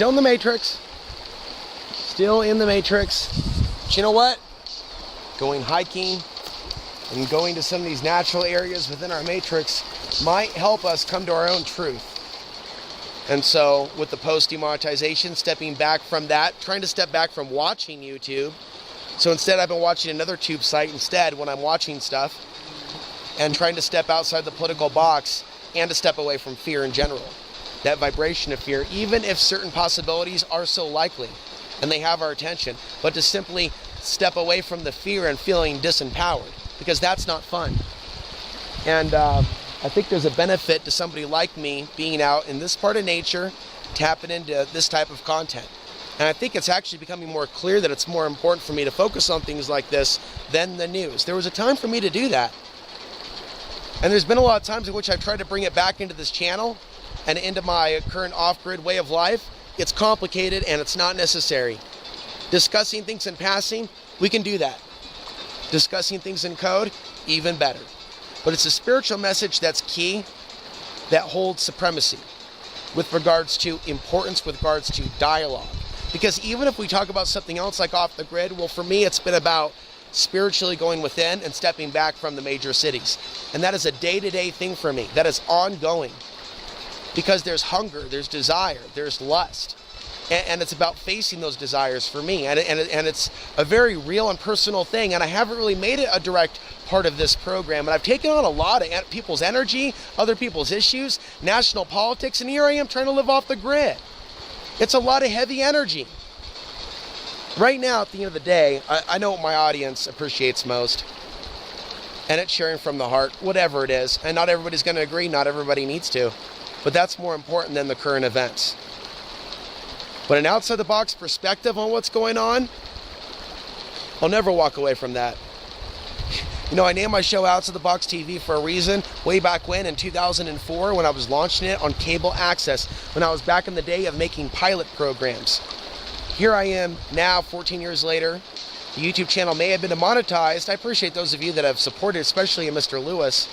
Still in the matrix. Still in the matrix. But you know what? Going hiking and going to some of these natural areas within our matrix might help us come to our own truth. And so with the post-demonetization, stepping back from that, trying to step back from watching YouTube. So instead I've been watching another tube site instead when I'm watching stuff, and trying to step outside the political box and to step away from fear in general. That vibration of fear, even if certain possibilities are so likely and they have our attention, but to simply step away from the fear and feeling disempowered, because that's not fun. And I think there's a benefit to somebody like me being out in this part of nature, tapping into this type of content. And I think it's actually becoming more clear that it's more important for me to focus on things like this than the news. There was a time for me to do that. And there's been a lot of times in which I've tried to bring it back into this channel and into my current off-grid way of life. It's complicated and it's not necessary. Discussing things in passing, we can do that. Discussing things in code, even better. But it's a spiritual message that's key, that holds supremacy with regards to importance, with regards to dialogue. Because even if we talk about something else like off the grid, well, for me, it's been about spiritually going within and stepping back from the major cities. And that is a day-to-day thing for me. That is ongoing. Because there's hunger, there's desire, there's lust. And it's about facing those desires for me. And it's a very real and personal thing. And I haven't really made it a direct part of this program. And I've taken on a lot of people's energy, other people's issues, national politics, and here I am trying to live off the grid. It's a lot of heavy energy. Right now, at the end of the day, I know what my audience appreciates most. And it's sharing from the heart, whatever it is. And not everybody's going to agree, not everybody needs to. But that's more important than the current events. But an outside-the-box perspective on what's going on, I'll never walk away from that. You know, I named my show Outside the Box TV for a reason. Way back when, in 2004, when I was launching it on cable access, when I was back in the day of making pilot programs. Here I am now, 14 years later. The YouTube channel may have been demonetized. I appreciate those of you that have supported, especially Mr. Lewis,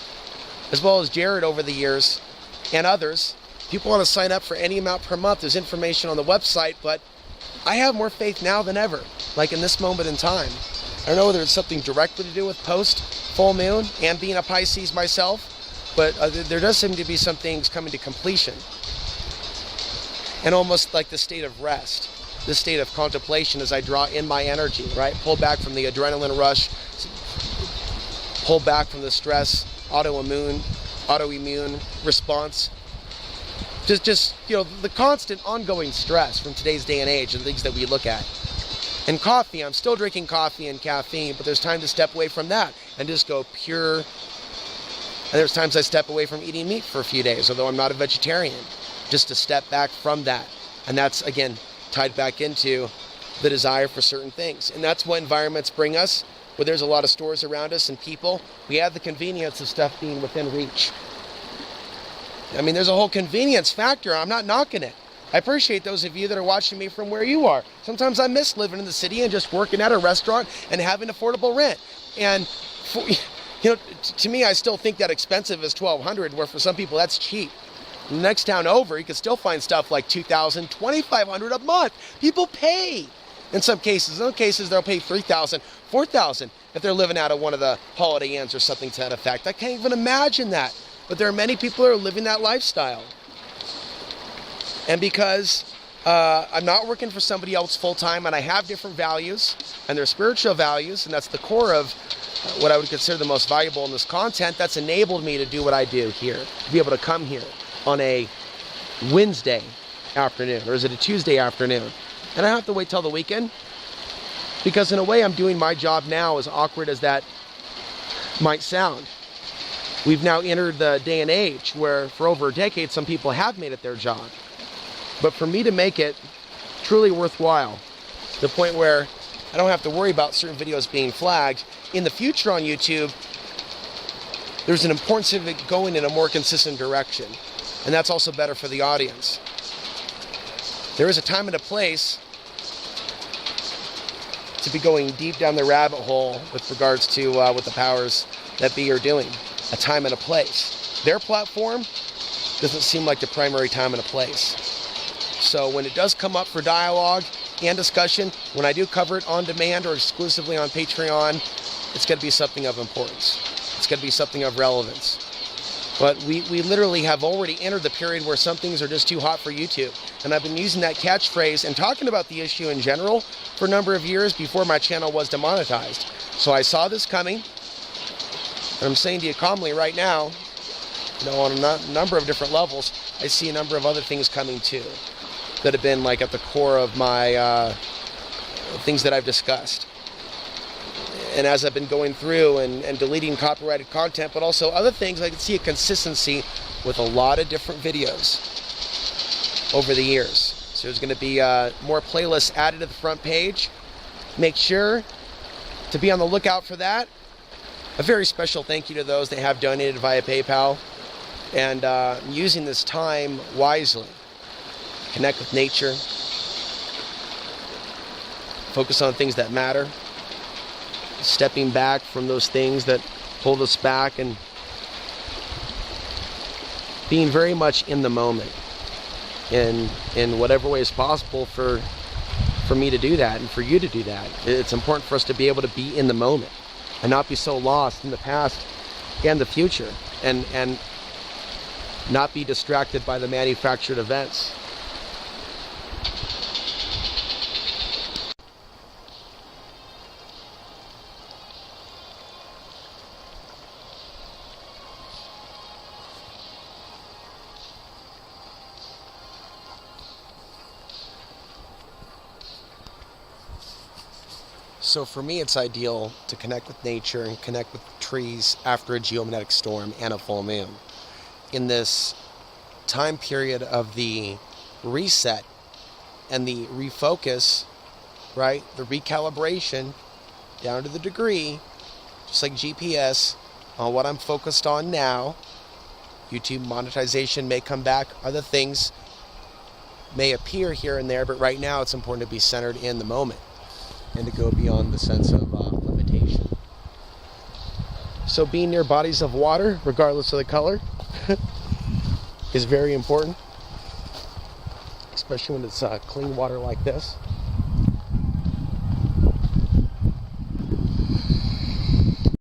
as well as Jared over the years, and others. People want to sign up for any amount per month. There's information on the website, but I have more faith now than ever, like in this moment in time. I don't know whether it's something directly to do with post full moon and being a Pisces myself, but there does seem to be some things coming to completion. And almost like the state of rest, the state of contemplation as I draw in my energy, right? Pull back from the adrenaline rush, pull back from the stress, autoimmune response. Just you know, the constant ongoing stress from today's day and age and things that we look at. And coffee, I'm still drinking coffee and caffeine, but there's time to step away from that and just go pure. And there's times I step away from eating meat for a few days, although I'm not a vegetarian, just to step back from that. And that's, again, tied back into the desire for certain things. And that's what environments bring us, where there's a lot of stores around us and people. We have the convenience of stuff being within reach. I mean, there's a whole convenience factor. I'm not knocking it. I appreciate those of you that are watching me from where you are. Sometimes I miss living in the city and just working at a restaurant and having affordable rent. And for, you know, to me, I still think that expensive is $1,200, where for some people that's cheap. The next town over, you can still find stuff like $2,000, $2,500 a month. People pay. In some cases, they'll pay $3,000, $4,000 if they're living out of one of the Holiday Inns or something to that effect. I can't even imagine that. But there are many people who are living that lifestyle. And because I'm not working for somebody else full-time, and I have different values, and they're spiritual values, and that's the core of what I would consider the most valuable in this content, that's enabled me to do what I do here, to be able to come here on a Wednesday afternoon, or is it a Tuesday afternoon? And I don't have to wait till the weekend, because in a way I'm doing my job now, as awkward as that might sound. We've now entered the day and age where for over a decade some people have made it their job. But for me to make it truly worthwhile, to the point where I don't have to worry about certain videos being flagged, in the future on YouTube, there's an importance of it going in a more consistent direction. And that's also better for the audience. There is a time and a place to be going deep down the rabbit hole with regards to what the powers that be are doing. A time and a place. Their platform doesn't seem like the primary time and a place. So when it does come up for dialogue and discussion, when I do cover it on demand or exclusively on Patreon, it's going to be something of importance. It's going to be something of relevance. But we literally have already entered the period where some things are just too hot for YouTube. And I've been using that catchphrase and talking about the issue in general for a number of years before my channel was demonetized. So I saw this coming. And I'm saying to you calmly right now, on a number of different levels, I see a number of other things coming too that have been like at the core of my things that I've discussed. And as I've been going through and deleting copyrighted content, but also other things, I can see a consistency with a lot of different videos over the years. So there's going to be more playlists added to the front page. Make sure to be on the lookout for that. A very special thank you to those that have donated via PayPal. And using this time wisely. Connect with nature. Focus on things that matter. Stepping back from those things that hold us back and being very much in the moment in whatever way is possible for me to do that and for you to do that. It's important for us to be able to be in the moment and not be so lost in the past and the future and not be distracted by the manufactured events. So for me, it's ideal to connect with nature and connect with trees after a geomagnetic storm and a full moon. In this time period of the reset and the refocus, right? The recalibration down to the degree, just like GPS, on what I'm focused on now. YouTube monetization may come back. Other things may appear here and there, but right now it's important to be centered in the moment and to go beyond the sense of limitation. So being near bodies of water, regardless of the color, is very important, especially when it's clean water like this.